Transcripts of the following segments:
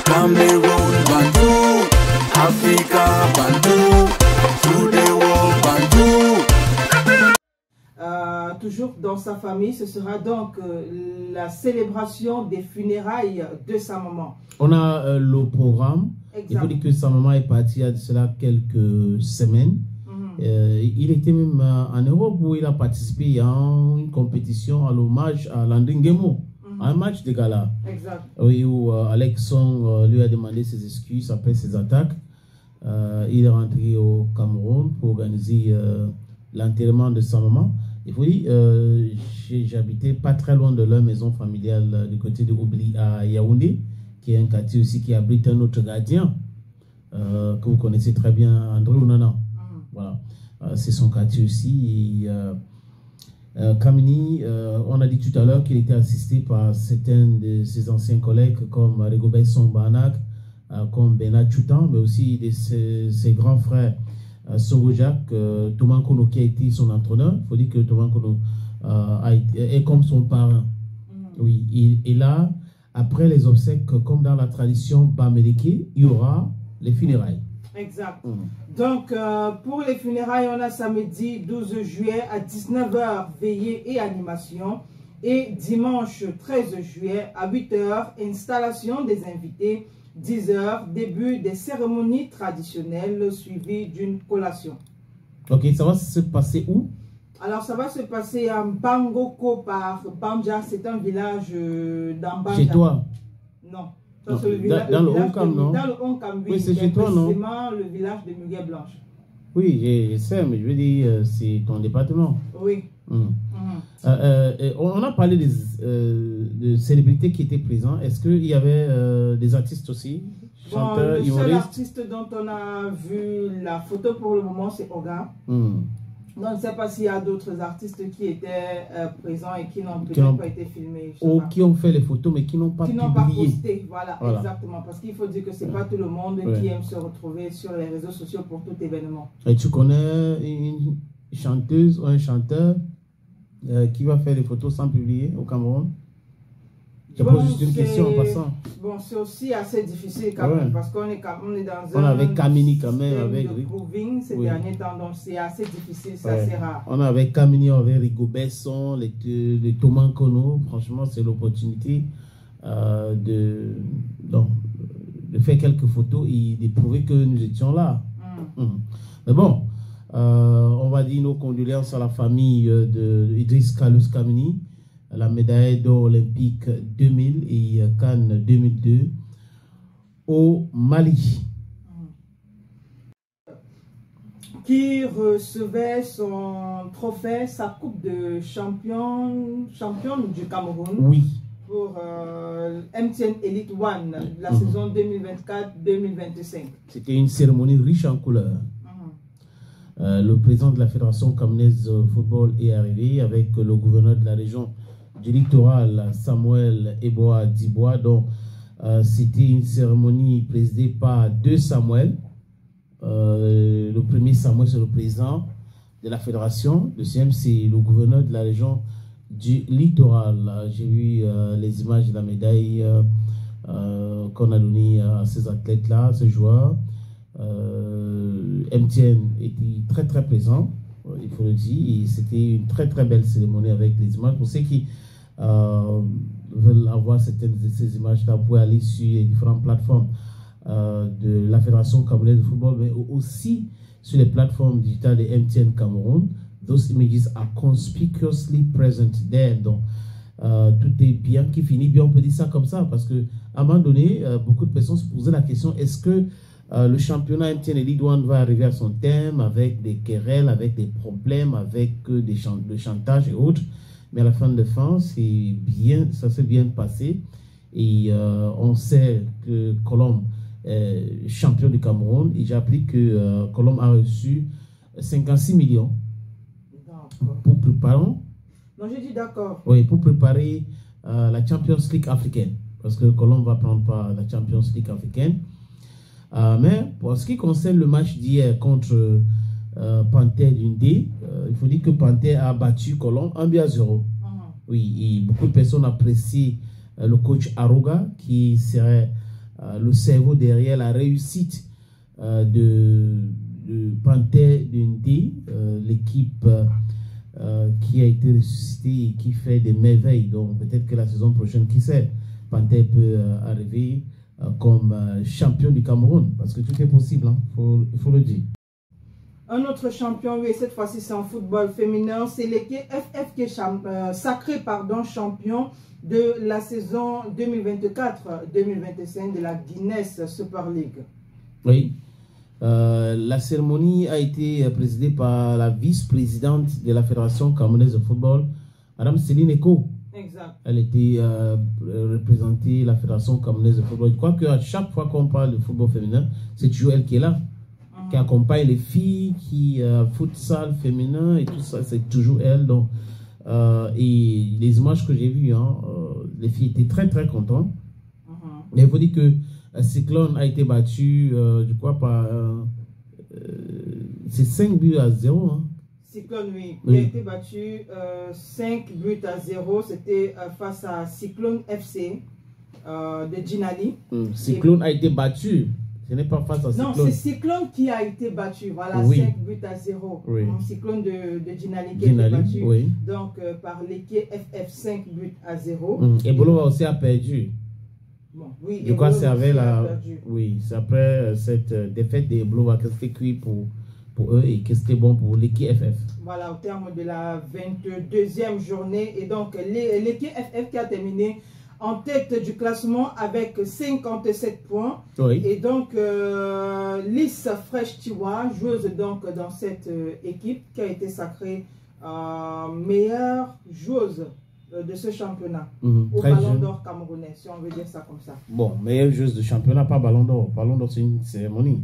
Cameroun, Bandou, Africa, Bandou, to the world, Bandou. Toujours dans sa famille, ce sera donc la célébration des funérailles de sa maman. On a le programme. Exact. Il faut dire que sa maman est partie il y a de cela quelques semaines. Il était même en Europe où il a participé à une compétition à l'hommage à Landry Nguemo, un match de gala. Exact. Oui, où Alex Song lui a demandé ses excuses après ses attaques. Il est rentré au Cameroun pour organiser l'enterrement de sa maman. Il faut dire, j'habitais pas très loin de leur maison familiale du côté de Oubli à Yaoundé, qui est un quartier aussi qui abrite un autre gardien que vous connaissez très bien, André Ounana. Voilà, c'est son quartier aussi. Et, Kamini, on a dit tout à l'heure qu'il était assisté par certains de ses anciens collègues comme Rigobert Songbanak, comme Bernard Choutan, mais aussi de ses grands frères. Soro Jacques, Thomas Kono qui a été son entraîneur. Il faut dire que Thomas Kono est comme son parrain. Oui, et là, après les obsèques, comme dans la tradition Baméleke, il y aura les funérailles. Exact. Donc, pour les funérailles, on a samedi 12 juillet à 19 h, veillée et animation. Et dimanche 13 juillet à 8 h, installation des invités. 10 h, début des cérémonies traditionnelles suivies d'une collation. Ok, ça va se passer où? Alors, ça va se passer à Bangoko par Banja. C'est un village dans Banja. Chez toi? Non. Ça, le village, dans le Onkam, non? Dans le Onkam, oui, c'est chez toi, non? C'est le village de Muguet Blanche. Oui, je sais, mais je veux dire, c'est ton département. Oui. On a parlé de célébrités qui étaient présentes. Est-ce qu'il y avait des artistes aussi? Chanteurs, le seul artiste dont on a vu la photo pour le moment, c'est Oga. Donc, je ne sais pas s'il y a d'autres artistes qui étaient présents et qui n'ont peut-être pas été filmés. Ou qui ont fait les photos mais qui n'ont pas publié. Qui n'ont pas posté, voilà, exactement. Parce qu'il faut dire que ce n'est pas tout le monde qui aime se retrouver sur les réseaux sociaux pour tout événement. Et tu connais une chanteuse ou un chanteur qui va faire les photos sans publier au Cameroun? Je pose juste une question en passant. Bon, c'est aussi assez difficile quand même, parce qu'on est dans un... On avait Kamini quand même, avec... Ces derniers temps, donc c'est assez difficile, c'est assez rare. On avait Kamini, on avait Rigobert Song, les Thomas Kono. Franchement, c'est l'opportunité de faire quelques photos et de prouver que nous étions là. Mais bon, on va dire nos condoléances à la famille de Idriss Carlos Kamini, la médaille d'or olympique 2000 et Cannes 2002 au Mali. Qui recevait son trophée, sa coupe de championne du Cameroun. Oui. Pour MTN Elite One, la saison 2024-2025. C'était une cérémonie riche en couleurs. Le président de la Fédération camerounaise de football est arrivé avec le gouverneur de la région du littoral, Samuel Eboa Dibois. Donc, c'était une cérémonie présidée par deux Samuel. Le premier Samuel, c'est le président de la fédération. Le deuxième, c'est le gouverneur de la région du littoral. J'ai vu les images de la médaille qu'on a donnée à ces athlètes-là, ces joueurs. MTN était très très présent, il faut le dire, et c'était une très très belle cérémonie avec les images. Pour ceux qui veulent avoir certaines de ces images-là, vous pouvez aller sur les différentes plateformes de la Fédération camerounaise de football, mais aussi sur les plateformes digitales de MTN Cameroun. Those images are conspicuously present there. Donc, tout est bien qui finit bien, on peut dire ça comme ça, parce que à un moment donné, beaucoup de personnes se posaient la question, est-ce que le championnat MTN Elite One va arriver à son terme avec des querelles, avec des problèmes, avec de chantage et autres? Mais à la fin de fin, ça s'est bien passé. Et on sait que Colombe est champion du Cameroun. Et j'ai appris que Colombe a reçu 56 millions pour préparer. Non, j'ai dit d'accord. Oui, pour préparer la Champions League africaine. Parce que Colombe va prendre part à la Champions League africaine. Mais pour ce qui concerne le match d'hier contre Panthère Dundee, il faut dire que Panthère a battu Colombe 1-0. Oui, et beaucoup de personnes apprécient le coach Aroga qui serait le cerveau derrière la réussite de Panthère Dundee, l'équipe qui a été ressuscitée et qui fait des merveilles. Donc peut-être que la saison prochaine, qui sait, Panthère peut arriver comme champion du Cameroun, parce que tout est possible, hein, faut le dire. Un autre champion, oui, cette fois-ci c'est en football féminin, c'est l'équipe FF qui est sacré champion de la saison 2024-2025 de la Guinness Super League. Oui, la cérémonie a été présidée par la vice-présidente de la Fédération camerounaise de football, Madame Céline Eko. Exact. Elle était représentée la Fédération camerounaise de football. Je crois qu'à chaque fois qu'on parle de football féminin, c'est toujours elle qui est là, qui accompagne les filles, qui futsal féminin et tout ça, c'est toujours elle. Donc, et les images que j'ai vues, hein, les filles étaient très très contentes. Mais il faut dire que Cyclone a été battu, je crois, par c'est 5-0. Hein. Cyclone, oui, qui a été battu 5-0. C'était face à Cyclone FC de Djinali. Cyclone a été battu. Ce n'est pas face à Cyclone. Non, c'est Cyclone qui a été battu. Voilà, oui. 5-0. Oui. Cyclone de Djinali qui a été battu. Oui. Donc, par l'équipe FF 5-0. Et Bolova aussi a perdu. Bon, oui, je crois que c'est avec oui, c'est après cette défaite des Bolova que c'était cuit pour eux et que c'était bon pour l'équipe FF. Voilà, au terme de la 22e journée. Et donc, l'équipe FF qui a terminé en tête du classement avec 57 points. Oui. Et donc, Lys Fresh Tiwa, joueuse donc dans cette équipe, qui a été sacrée meilleure joueuse de ce championnat au Ballon d'Or camerounais, si on veut dire ça comme ça. Bon, meilleure joueuse de championnat, pas Ballon d'Or. Ballon d'Or, c'est une cérémonie.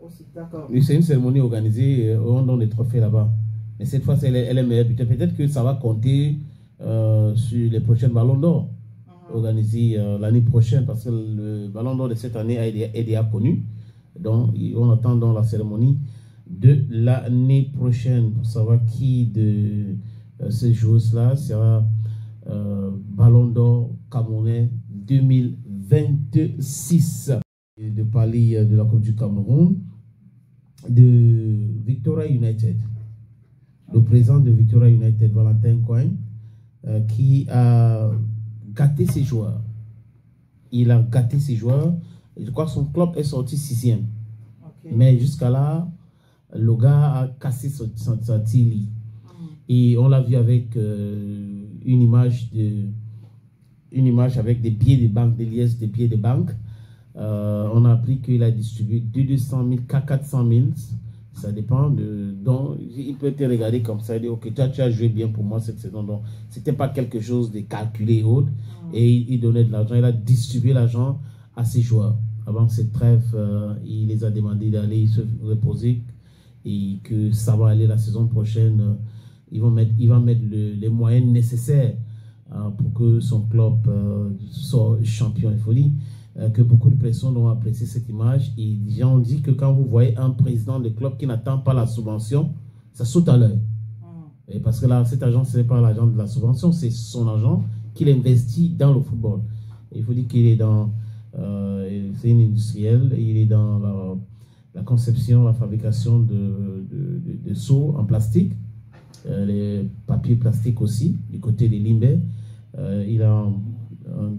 Aussi, d'accord. C'est une cérémonie organisée, on donne des trophées là-bas. Mais cette fois, elle est meilleure buteur. Peut-être que ça va compter sur les prochains Ballons d'Or organisés l'année prochaine, parce que le Ballon d'Or de cette année est déjà connu. Donc, on attend dans la cérémonie de l'année prochaine pour savoir qui de ces joueuses-là sera Ballon d'Or camerounais 2026. De parler de la Coupe du Cameroun, de Victoria United. Le président de Victoria United, Valentin Coin, qui a gâté ses joueurs. Il a gâté ses joueurs. Je crois que son club est sorti 6e. Okay. Mais jusqu'à là, le gars a cassé son lit. Et on l'a vu avec une image avec des billets de banque, des liesses de billets de banque. On a appris qu'il a distribué 200 000 qu'à 400 000. Ça dépend de. Donc, il peut te regarder comme ça et dire ok, toi, tu as joué bien pour moi cette saison. Donc, c'était pas quelque chose de calculé et autre. Et il donnait de l'argent. Il a distribué l'argent à ses joueurs. Avant cette trêve, il les a demandé d'aller se reposer et que ça va aller la saison prochaine. Il va mettre les moyens nécessaires pour que son club soit champion. Il faut dire que beaucoup de personnes ont apprécié cette image. Et les gens ont dit que quand vous voyez un président de club qui n'attend pas la subvention, ça saute à l'œil. Et parce que là, cet argent, ce n'est pas l'argent de la subvention, c'est son argent qu'il investit dans le football. Et il faut dire qu'il est dans... c'est une industrielle, il est dans la conception, la fabrication de seaux en plastique, les papiers plastiques aussi, du côté des Limbé. Il a un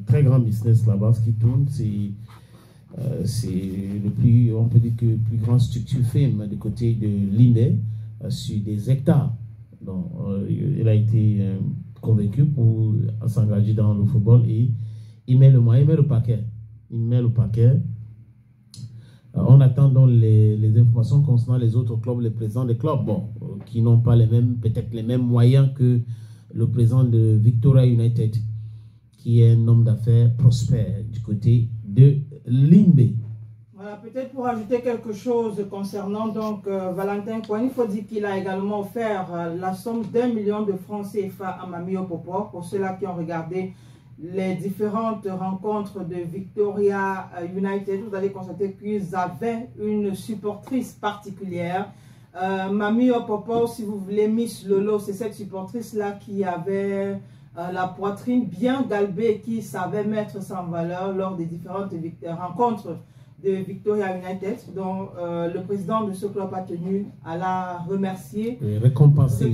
très grand business là-bas, ce qui tourne, c'est le plus, on peut dire que le plus grand structure ferme du côté de Limbé, sur des hectares. Donc, il a été convaincu pour s'engager dans le football et il met le moyen, il met le paquet. Il met le paquet. On attend donc les informations concernant les autres clubs, les présidents des clubs, bon, qui n'ont pas peut-être les mêmes moyens que le président de Victoria United, qui est un homme d'affaires prospère du côté de Limbé. Voilà, peut-être pour ajouter quelque chose concernant donc Valentin Coin, il faut dire qu'il a également offert la somme d'1 million de francs CFA à Mamio Popo. Pour ceux-là qui ont regardé les différentes rencontres de Victoria United, vous allez constater qu'ils avaient une supportrice particulière. Mamio Popo, si vous voulez, Miss Lolo, c'est cette supportrice-là qui avait la poitrine bien galbée qui savait mettre ça en valeur lors des différentes rencontres de Victoria United, dont le président de ce club a tenu à la remercier, récompenser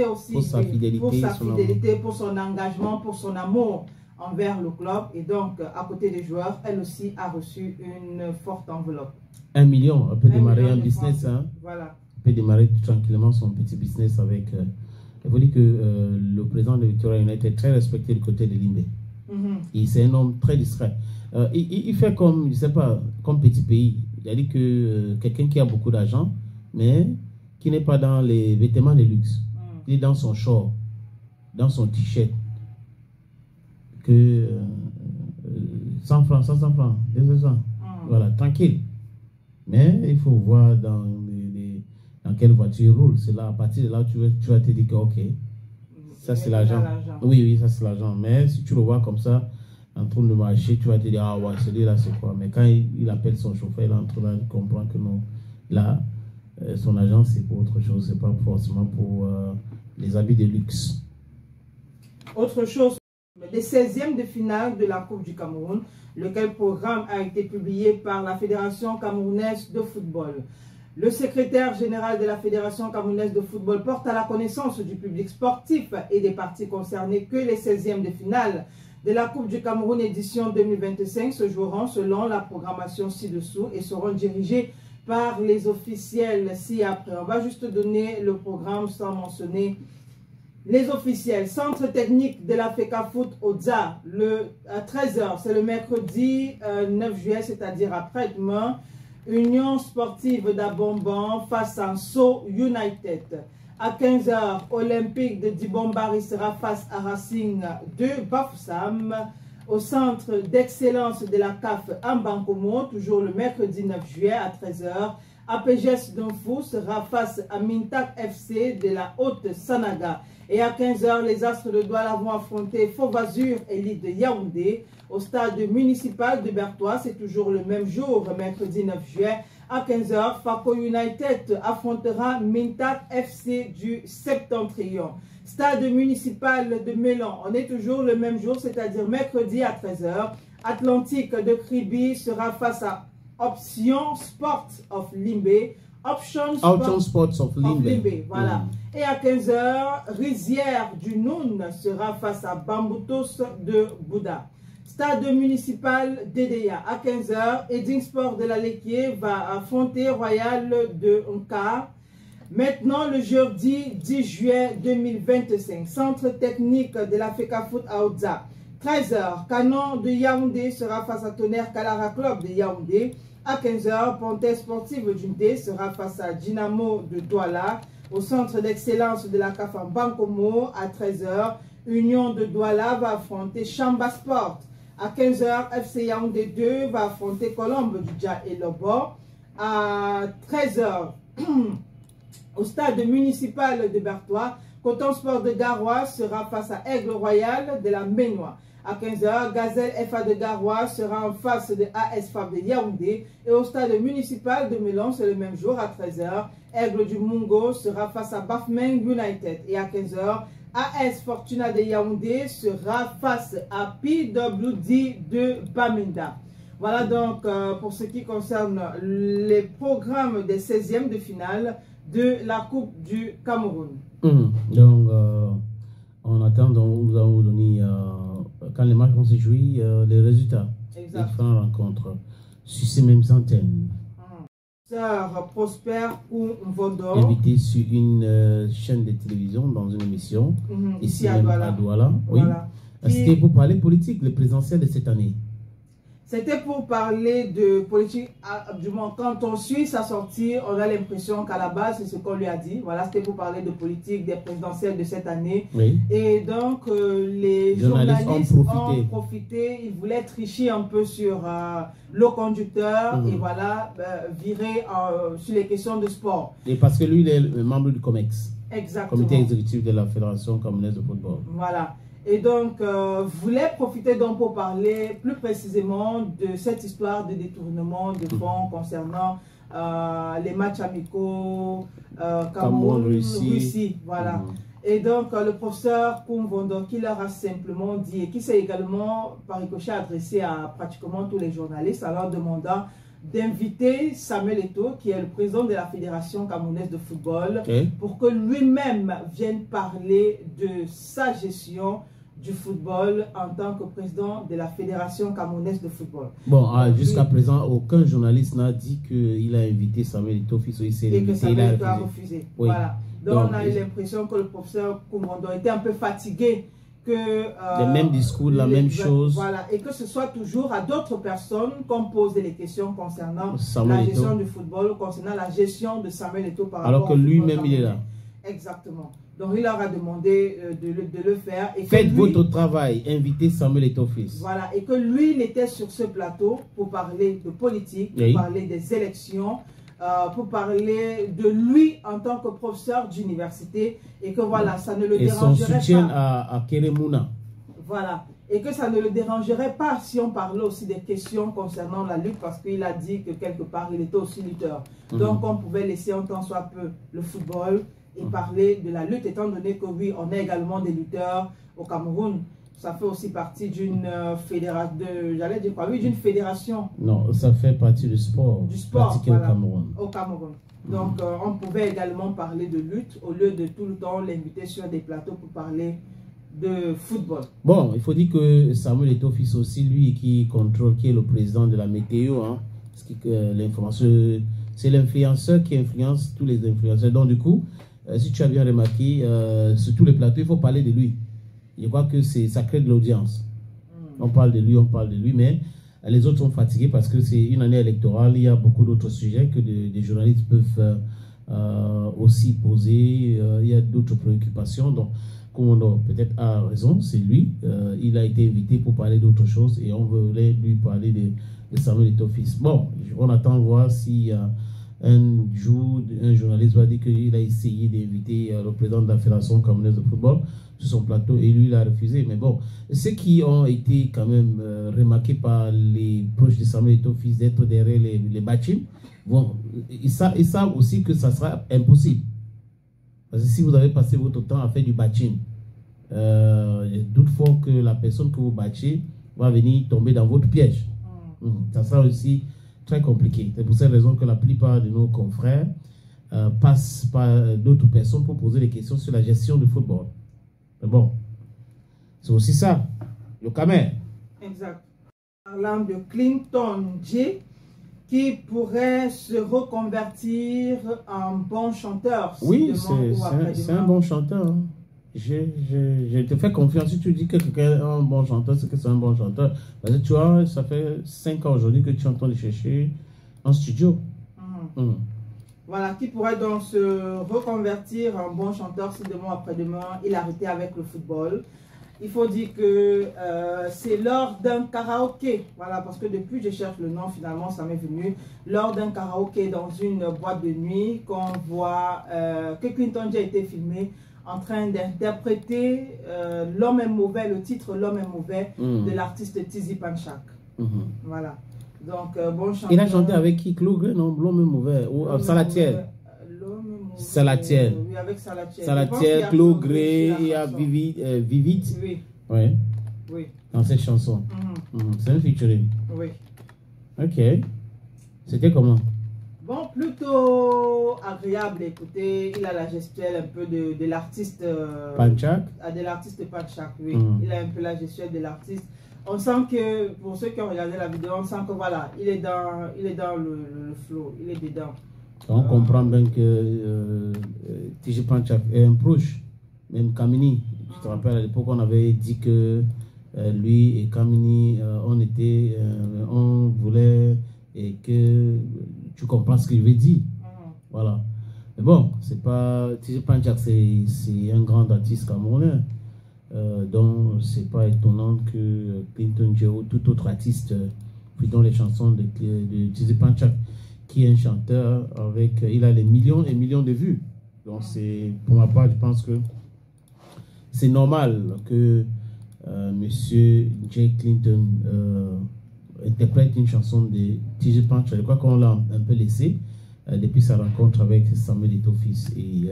aussi pour sa fidélité, pour son engagement, pour son amour envers le club. Et donc, à côté des joueurs, elle aussi a reçu une forte enveloppe. 1 million, elle peut démarrer un business. Hein. Voilà. Elle peut démarrer tranquillement son petit business avec... il faut dire que le président de Victoria United est très respecté du côté de Limbe. C'est un homme très discret. Il fait comme, je ne sais pas, comme petit pays. Il a dit que quelqu'un qui a beaucoup d'argent, mais qui n'est pas dans les vêtements de luxe. Il est dans son short, dans son t-shirt. Que 100 francs, 500 francs, 200. Voilà, tranquille. Mais il faut voir dans quelle voiture il roule. C'est là, à partir de là, tu vas te dire que ok, ça c'est l'argent. Oui, ça c'est l'argent. Mais si tu le vois comme ça, en train de marcher, tu vas te dire, ah ouais, celui-là c'est quoi. Mais quand il appelle son chauffeur, il est en train de comprendre que non, là, son argent c'est pour autre chose, c'est pas forcément pour les habits de luxe. Autre chose, les 16e de finale de la Coupe du Cameroun, lequel programme a été publié par la Fédération camerounaise de football. Le secrétaire général de la Fédération camerounaise de football porte à la connaissance du public sportif et des parties concernées que les 16e de finale de la Coupe du Cameroun édition 2025 se joueront selon la programmation ci-dessous et seront dirigés par les officiels ci-après. On va juste donner le programme sans mentionner les officiels. Centre technique de la FECA Foot Oza, à 13 h, c'est le mercredi 9 juillet, c'est-à-dire après-demain. Union sportive d'Abomban face à So United. À 15 h, Olympique de Dibombari sera face à Racing de Bafoussam. Au centre d'excellence de la CAF en Bankomo, toujours le mercredi 9 juillet à 13 h. APGS d'Unfou sera face à Mintak FC de la Haute-Sanaga. Et à 15 h, les Astres de Douala vont affronter Fauve-Azur Elite de Yaoundé au stade municipal de Bertois. C'est toujours le même jour, mercredi 9 juillet. À 15 h, Fako United affrontera Mintak FC du Septentrion. Stade municipal de Mélan, on est toujours le même jour, c'est-à-dire mercredi à 13 h. Atlantique de Kribi sera face à Option Sports of Limbe. Option Sports of Limbe. Voilà. Et à 15 h, Rizière du Noun sera face à Bamboutos de Bouddha. Stade municipal d'Edeya. À 15 h, Eding Sport de la Lequier va affronter Royal de Nka. Maintenant, le jeudi 10 juillet 2025, centre technique de la FECA Foot à Oza. 13 h, Canon de Yaoundé sera face à Tonnerre Kalara Club de Yaoundé. À 15 h, Pontet Sportive d'Undé sera face à Dynamo de Douala. Au centre d'excellence de la CAF en Bankomo, à 13 h, Union de Douala va affronter Chamba Sport. À 15 h, FC Yaoundé 2 va affronter Colombe du Dja et Lobo. À 13 h, au stade municipal de Bertois, Coton Sport de Garoua sera face à Aigle Royal de la Ménois. À 15 h, Gazelle FA de Garoua sera en face de AS Fab de Yaoundé. Et au stade municipal de Mélan, c'est le même jour à 13 h, Aigle du Mungo sera face à Bafmeng United. Et à 15 h, AS Fortuna de Yaoundé sera face à PWD de Bamenda. Voilà donc pour ce qui concerne les programmes des 16e de finale de la Coupe du Cameroun. Donc, on attend, donc, nous allons vous donner, quand les matchs vont se jouer, les résultats des différentes rencontres sur ces mêmes antennes. Sœur Prosper ou Vondor. Invité sur une chaîne de télévision dans une émission, ici à Douala. Oui. Voilà. C'était pour parler politique, le présidentiel de cette année. C'était pour parler de politique, du moins quand on suit sa sortie, on a l'impression qu'à la base, c'est ce qu'on lui a dit. Voilà, c'était pour parler de politique, des présidentielles de cette année. Oui. Et donc, les journalistes ont profité, ils voulaient tricher un peu sur le conducteur et voilà, virer sur les questions de sport. Et parce que lui, il est le membre du COMEX. Exactement. Comité exécutif de la Fédération camerounaise de football. Voilà. Et donc, voulait profiter donc pour parler plus précisément de cette histoire de détournement de fonds concernant les matchs amicaux Cameroun-Russie. Voilà. Et donc, le professeur Kumvondo, qui leur a simplement dit, et qui s'est également, par ricochet, adressé à pratiquement tous les journalistes, en leur demandant d'inviter Samuel Eto'o, qui est le président de la Fédération camerounaise de football, pour que lui-même vienne parler de sa gestion du football en tant que président de la Fédération camerounaise de football. Bon, jusqu'à présent, aucun journaliste n'a dit qu'il a invité Samuel Eto'o, et que Samuel Eto'o a refusé. Oui. Voilà. Donc, on a eu l'impression que le professeur Kumvondo était un peu fatigué que... le même discours, la même chose. Voilà, et que ce soit toujours à d'autres personnes qu'on pose les questions concernant Samuel la gestion du football, concernant la gestion de Samuel Eto'o par alors rapport que lui-même, il est là. Exactement. Donc, il leur a demandé de le faire. Et faites votre travail, invitez Samuel Eto'o fils. Voilà, et que lui, il était sur ce plateau pour parler de politique, pour parler des élections, pour parler de lui en tant que professeur d'université, et que voilà, ça ne le dérangerait pas. Et son soutien à Keremouna. Voilà, et que ça ne le dérangerait pas si on parlait aussi des questions concernant la lutte, parce qu'il a dit que quelque part, il était aussi lutteur. Donc, on pouvait laisser un tant soit peu le football et parler de la lutte, étant donné que oui, on a également des lutteurs au Cameroun. Ça fait aussi partie d'une fédération, j'allais dire quoi, oui, d'une fédération. Non, ça fait partie du sport. Du sport, pratiqué voilà, au Cameroun. Donc, on pouvait également parler de lutte au lieu de tout le temps l'inviter sur des plateaux pour parler de football. Bon, il faut dire que Samuel Eto'o fils aussi, lui, qui est le président de la météo, hein, l'information, c'est l'influenceur qui influence tous les influenceurs. Donc, du coup, si tu as bien remarqué, sur tous les plateaux, il faut parler de lui. Je crois que ça crée de l'audience. On parle de lui, mais les autres sont fatigués parce que c'est une année électorale. Il y a beaucoup d'autres sujets que des journalistes peuvent aussi poser. Il y a d'autres préoccupations. Donc, Kumvondo peut-être a raison, c'est lui. Il a été invité pour parler d'autres choses et on voulait lui parler de Samuel Eto'o fils. Bon, on attend voir si un jour un journaliste va dire qu'il a essayé d'inviter le président de la Fédération camerounaise de football sur son plateau et lui il a refusé. Mais bon, ceux qui ont été quand même remarqués par les proches de Samuel Eto'o fils d'être derrière les bâtiments, bon, ils savent aussi que ça sera impossible. Parce que si vous avez passé votre temps à faire du bâtiment, doute fort que la personne que vous bâtez va venir tomber dans votre piège. Ça sera aussi très compliqué. C'est pour cette raison que la plupart de nos confrères passent par d'autres personnes pour poser des questions sur la gestion du football. Mais bon, c'est aussi ça, le Camer. Exact. Parlant de Clinton J, qui pourrait se reconvertir en bon chanteur. Oui, c'est un bon chanteur. Hein. Je te fais confiance. Si tu dis que quelqu'un est un bon chanteur, c'est que c'est un bon chanteur. Parce que tu vois, ça fait 5 ans aujourd'hui que tu es en train de chercher un studio. Voilà, qui pourrait donc se reconvertir en bon chanteur si demain après-demain, il arrêtait avec le football. Il faut dire que c'est lors d'un karaoké, voilà, parce que depuis je cherche le nom, finalement ça m'est venu, lors d'un karaoké dans une boîte de nuit, qu'on voit que Clinton J a été filmé en train d'interpréter L'homme est mauvais, le titre L'homme est mauvais de l'artiste Tizi Panchak. Voilà. Donc, bon chanteur. Il a chanté avec qui? Clogre, non? L'homme est mauvais. Ou Salatiel. Salatiel. Oui, avec Salatiel. Salatiel, Clogre et à Vivid. Oui. Oui. Oui. Dans cette chanson. C'est un featuring. Oui. Ok. C'était comment? Bon, plutôt agréable. Écoutez, il a la gestuelle un peu de l'artiste. Panchak? De l'artiste Panchak, oui. Il a un peu la gestuelle de l'artiste. On sent que, pour ceux qui ont regardé la vidéo, on sent que voilà, il est dans le flow, il est dedans. On comprend bien que Tizi Panchak est un proche, même Kamini. Tu te rappelles, à l'époque, on avait dit que lui et Kamini, on voulait, et que tu comprends ce qu'il veut dire. Voilà. Mais bon, c'est pas. Tizi Panchak, c'est un grand artiste camerounais. Donc, c'est pas étonnant que Clinton J ou tout autre artiste dans les chansons de Tizi Panchak, qui est un chanteur avec, il a des millions et millions de vues. Donc, c'est, pour ma part, je pense que c'est normal que Monsieur J. Clinton interprète une chanson de Tizi Panchak. Je crois qu'on l'a un peu laissé depuis sa rencontre avec Samuel Eto'o fils. Et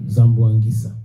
Zambo Anguissa.